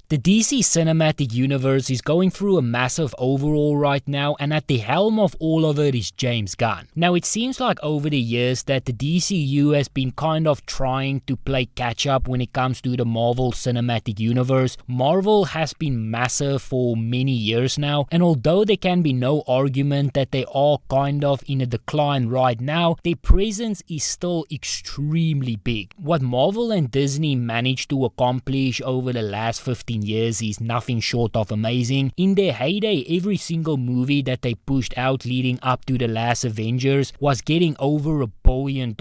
The DC Cinematic Universe is going through a massive overhaul right now, and at the helm of all of it is James Gunn. Now it seems like over the years that the DCU has been kind of trying to play catch up when it comes to the Marvel Cinematic Universe. Marvel has been massive for many years now, and although there can be no argument that they are kind of in a decline right now, their presence is still extremely big. What Marvel and Disney managed to accomplish over the last 15 years is nothing short of amazing. In their heyday, every single movie that they pushed out leading up to the last Avengers was getting over $1 billion,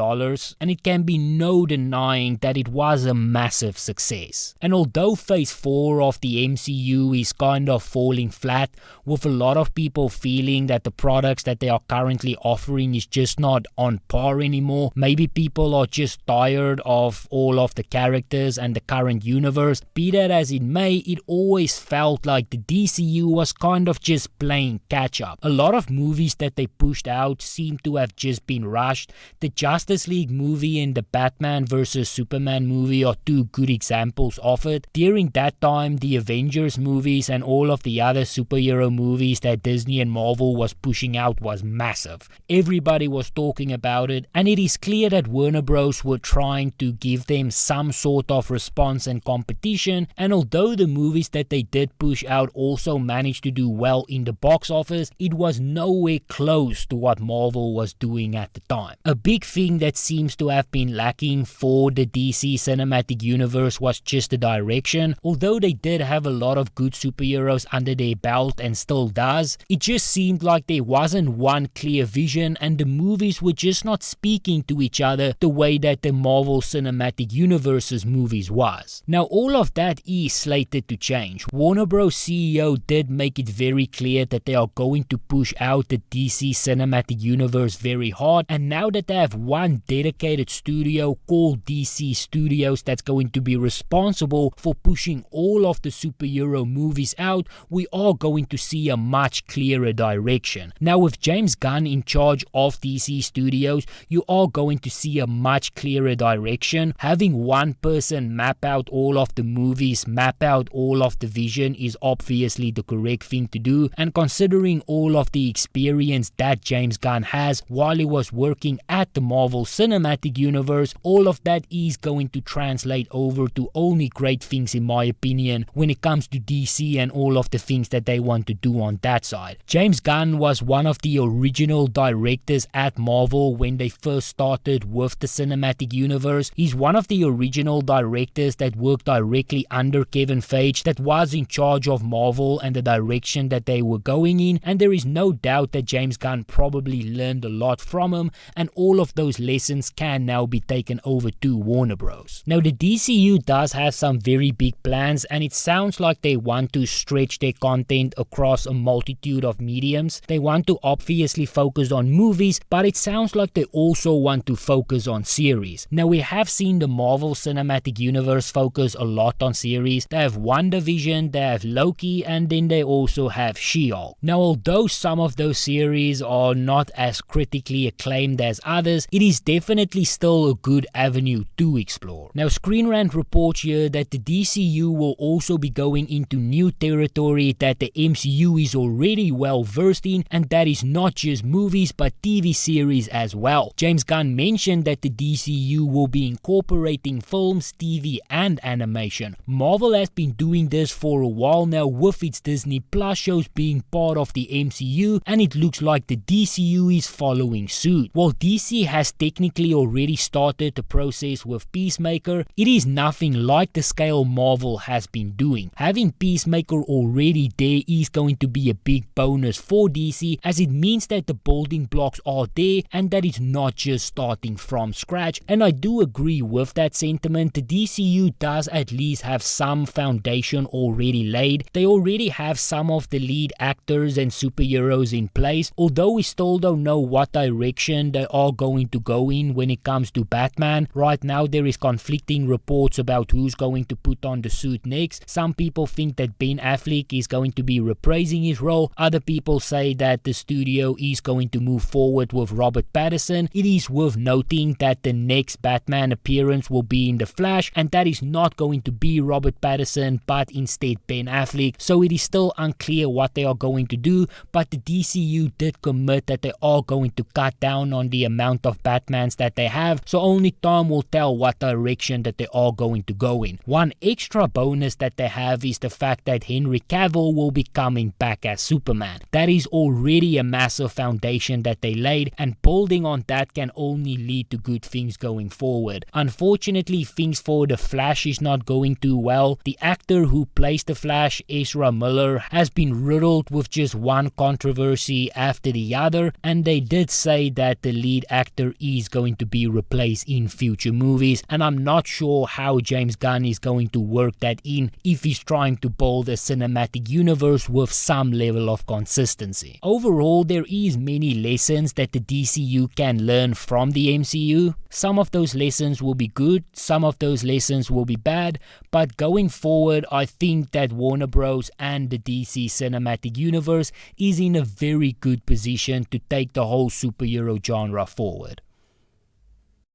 and it can be no denying that it was a massive success. And although phase 4 of the MCU is kind of falling flat, with a lot of people feeling that the products that they are currently offering is just not on par anymore, maybe people are just tired of all of the characters and the current universe, be that as it may, it always felt like the DCU was kind of just playing catch up. A lot of movies that they pushed out seem to have just been rushed. The Justice League movie and the Batman vs Superman movie are two good examples of it. During that time, the Avengers movies and all of the other superhero movies that Disney and Marvel was pushing out was massive. Everybody was talking about it, and it is clear that Warner Bros were trying to give them some sort of response and competition, and although the movies that they did push out also managed to do well in the box office, it was nowhere close to what Marvel was doing at the time. A big thing that seems to have been lacking for the DC Cinematic Universe was just the direction. Although they did have a lot of good superheroes under their belt and still does, it just seemed like there wasn't one clear vision, and the movies were just not speaking to each other the way that the Marvel Cinematic Universe's movies was. Now all of that is slated to change. Warner Bros CEO did make it very clear that they are going to push out the DC Cinematic Universe very hard, and now that they have one dedicated studio called DC Studios that's going to be responsible for pushing all of the superhero movies out, we are going to see a much clearer direction. Now with James Gunn in charge of DC Studios, you are going to see a much clearer direction. Having one person map out all of the movies, map out all of the vision is obviously the correct thing to do, and considering all of the experience that James Gunn has while he was working at the Marvel Cinematic Universe, all of that is going to translate over to only great things in my opinion when it comes to DC and all of the things that they want to do on that side. James Gunn was one of the original directors at Marvel when they first started with the Cinematic Universe. He's one of the original directors that worked directly under Kevin Feige, that was in charge of Marvel and the direction that they were going in, and there is no doubt that James Gunn probably learned a lot from him, and all of those lessons can now be taken over to Warner Bros. Now the DCU does have some very big plans, and it sounds like they want to stretch their content across a multitude of mediums. They want to obviously focus on movies, but it sounds like they also want to focus on series. Now we have seen the Marvel Cinematic Universe focus a lot on series. They have WandaVision, they have Loki, and then they also have She-Hulk. Now although some of those series are not as critically acclaimed as others, it is definitely still a good avenue to explore. Now Screen Rant reports here that the DCU will also be going into new territory that the MCU is already well versed in, and that is not just movies but TV series as well. James Gunn mentioned that the DCU will be incorporating films, TV and animation. Marvel has been doing this for a while now with its Disney Plus shows being part of the MCU, and it looks like the DCU is following suit. While DC has technically already started the process with Peacemaker, it is nothing like the scale Marvel has been doing. Having Peacemaker already there is going to be a big bonus for DC, as it means that the building blocks are there and that it's not just starting from scratch, and I do agree with that sentiment. The DCU does at least have some foundation already laid. They already have some of the lead actors and superheroes in place, although we still don't know what direction they are going to go in when it comes to Batman. Right now there is conflicting reports about who's going to put on the suit next. Some people think that Ben Affleck is going to be reprising his role. Other people say that the studio is going to move forward with Robert Pattinson. It is worth noting that the next Batman appearance will be in The Flash, and that is not going to be Robert Pattinson Pattinson, but instead Ben Affleck. So it is still unclear what they are going to do, but the DCU did commit that they are going to cut down on the amount of Batmans that they have, so only time will tell what direction that they are going to go in. One extra bonus that they have is the fact that Henry Cavill will be coming back as Superman. That is already a massive foundation that they laid, and building on that can only lead to good things going forward. Unfortunately, things for The Flash is not going too well. The actor who plays The Flash, Ezra Miller, has been riddled with just one controversy after the other, and they did say that the lead actor is going to be replaced in future movies, and I'm not sure how James Gunn is going to work that in if he's trying to build a cinematic universe with some level of consistency. Overall, there is many lessons that the DCU can learn from the MCU. Some of those lessons will be good, some of those lessons will be bad, but going forward, I think that Warner Bros. And the DC Cinematic Universe is in a very good position to take the whole superhero genre forward.